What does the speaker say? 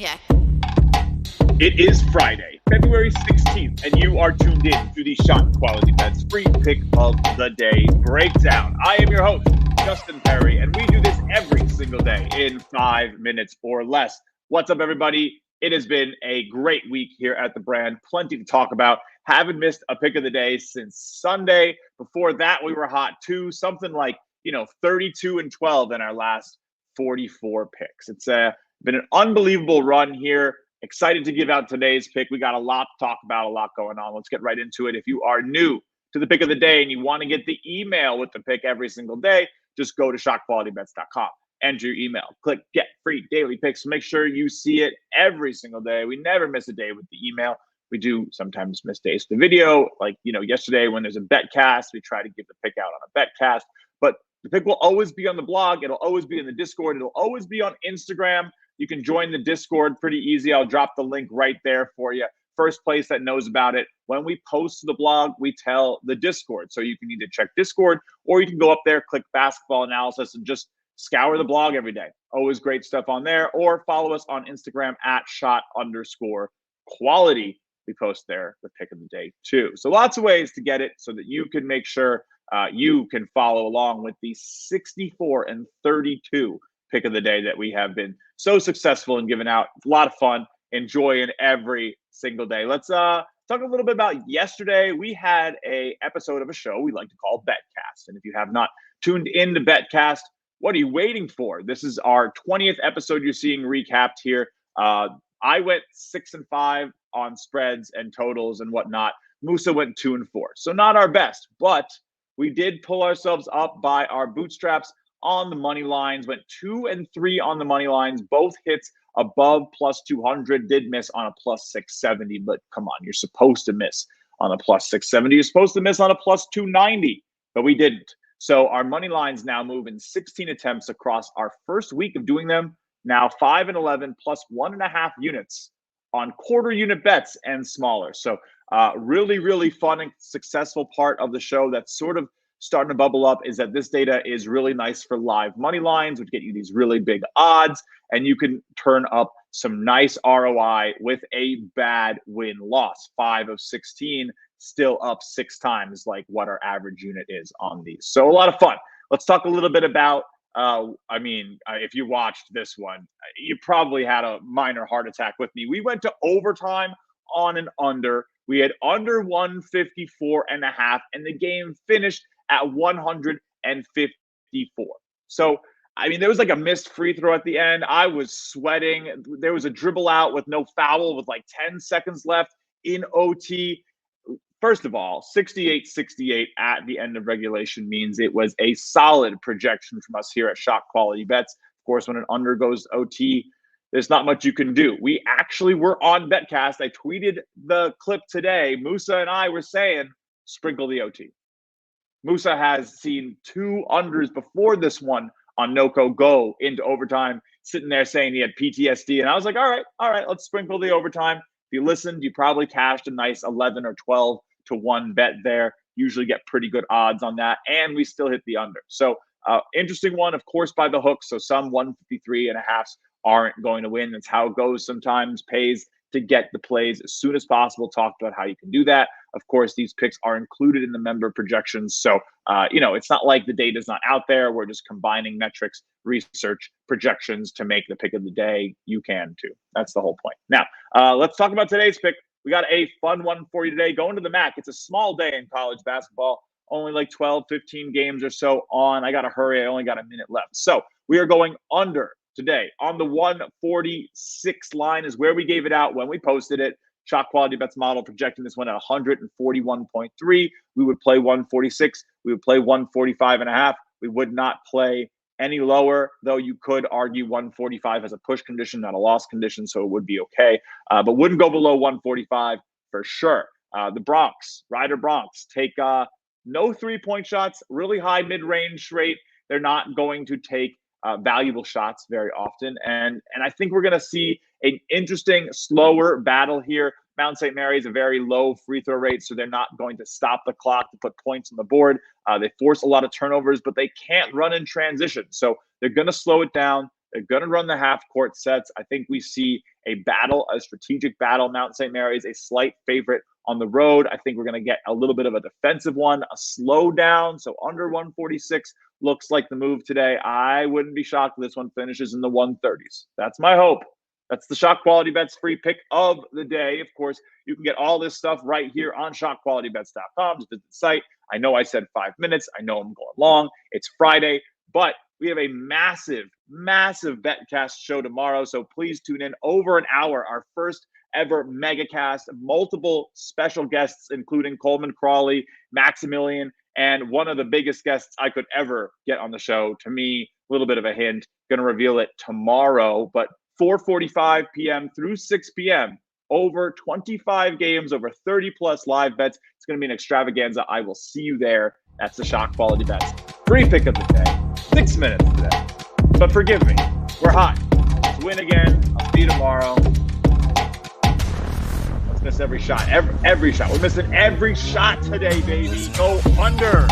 Yeah. It is Friday, February 16th, and you are tuned in to the ShotQualityBets free pick of the day breakdown. I am your host, Justin Perry, and we do this every single day in 5 minutes or less. What's up, everybody? It has been a great week here at the brand. Plenty to talk about. Haven't missed a pick of the day since Sunday. Before that, we were hot too. Something like, 32-12 in our last 44 picks. It's been an unbelievable run here. Excited to give out today's pick. We got a lot to talk about, a lot going on. Let's get right into it. If you are new to the pick of the day and you want to get the email with the pick every single day, just go to ShotQualityBets.com. Enter your email. Click Get Free Daily Picks. Make sure you see it every single day. We never miss a day with the email. We do sometimes miss days with the video. Like, yesterday when there's a bet cast, we try to give the pick out on a bet cast. But the pick will always be on the blog. It'll always be in the Discord. It'll always be on Instagram. You can join the Discord pretty easy. I'll drop the link right there for you. First place that knows about it. When we post to the blog, we tell the Discord. So you can either check Discord or you can go up there, click basketball analysis, and just scour the blog every day. Always great stuff on there. Or follow us on Instagram at @shot_quality. We post there the pick of the day too. So lots of ways to get it so that you can make sure you can follow along with the 64-32 pick of the day that we have been so successful in giving out. It's a lot of fun, enjoying every single day. Let's talk a little bit about yesterday. We had a episode of a show we like to call Betcast. And if you have not tuned in to Betcast, what are you waiting for? This is our 20th episode you're seeing recapped here. I went 6-5 on spreads and totals and whatnot. Musa went 2-4. So not our best, but we did pull ourselves up by our bootstraps on the money lines, went 2-3 on the money lines, both hits above plus 200, did miss on a plus 670, but come on, you're supposed to miss on a plus 670. You're supposed to miss on a plus 290, but we didn't. So our money lines now move in 16 attempts across our first week of doing them, now 5-11 plus 1.5 units on quarter unit bets and smaller. So really, really fun and successful part of the show that's sort of starting to bubble up is that this data is really nice for live money lines, which get you these really big odds, and you can turn up some nice ROI with a bad win-loss. 5 of 16, still up 6 times like what our average unit is on these. So a lot of fun. Let's talk a little bit about, if you watched this one, you probably had a minor heart attack with me. We went to overtime on an under. We had under 154.5, and the game finished at 154. So, there was like a missed free throw at the end. I was sweating. There was a dribble out with no foul with like 10 seconds left in OT. First of all, 68-68 at the end of regulation means it was a solid projection from us here at ShotQualityBets. Of course, when an under goes OT, there's not much you can do. We actually were on Betcast. I tweeted the clip today. Musa and I were saying, sprinkle the OT. Musa has seen 2 unders before this one on NOCO go into overtime, sitting there saying he had PTSD. And I was like, all right, let's sprinkle the overtime. If you listened, you probably cashed a nice 11 or 12-1 bet there. Usually get pretty good odds on that. And we still hit the under. So interesting one, of course, by the hook. So some 153.5s aren't going to win. That's how it goes sometimes. Pays to get the plays as soon as possible. Talked about how you can do that. Of course, these picks are included in the member projections. So, it's not like the data's not out there. We're just combining metrics, research, projections to make the pick of the day. You can too. That's the whole point. Now, let's talk about today's pick. We got a fun one for you today. Going to the MAC. It's a small day in college basketball. Only like 12, 15 games or so on. I got to hurry. I only got a minute left. So we are going under today on the 146 line is where we gave it out when we posted it. ShotQualityBets model projecting this one at 141.3. We would play 146. We would play 145.5. We would not play any lower, though you could argue 145 as a push condition, not a loss condition, so it would be okay. But wouldn't go below 145 for sure. The Bronx, Ryder Bronx, take no three-point shots, really high mid-range rate. They're not going to take valuable shots very often. And I think we're going to see an interesting, slower battle here. Mount St. Mary is a very low free throw rate, so they're not going to stop the clock to put points on the board. They force a lot of turnovers, but they can't run in transition. So they're going to slow it down. They're going to run the half-court sets. I think we see a strategic battle. Mount St. Mary is a slight favorite on the road. I think we're going to get a little bit of a defensive one, a slowdown. So under 146 looks like the move today. I wouldn't be shocked if this one finishes in the 130s. That's my hope. That's the ShotQualityBets free pick of the day. Of course, you can get all this stuff right here on ShotQualityBets.com. Just visit the site. I know I said 5 minutes. I know I'm going long. It's Friday, but we have a massive BetCast show tomorrow. So please tune in. Over an hour, our first ever megacast, multiple special guests, including Coleman Crawley, Maximilian, and one of the biggest guests I could ever get on the show. To me, a little bit of a hint. Going to reveal it tomorrow, but 4:45 p.m. through 6 p.m. over 25 games, over 30 plus live bets. It's going to be an extravaganza. I will see you there. That's the ShotQualityBets free pick of the day. 6 minutes today. But forgive me, we're hot. Let's win again. I'll see you tomorrow. Let's miss every shot. Every shot. We're missing every shot today, baby. Go under.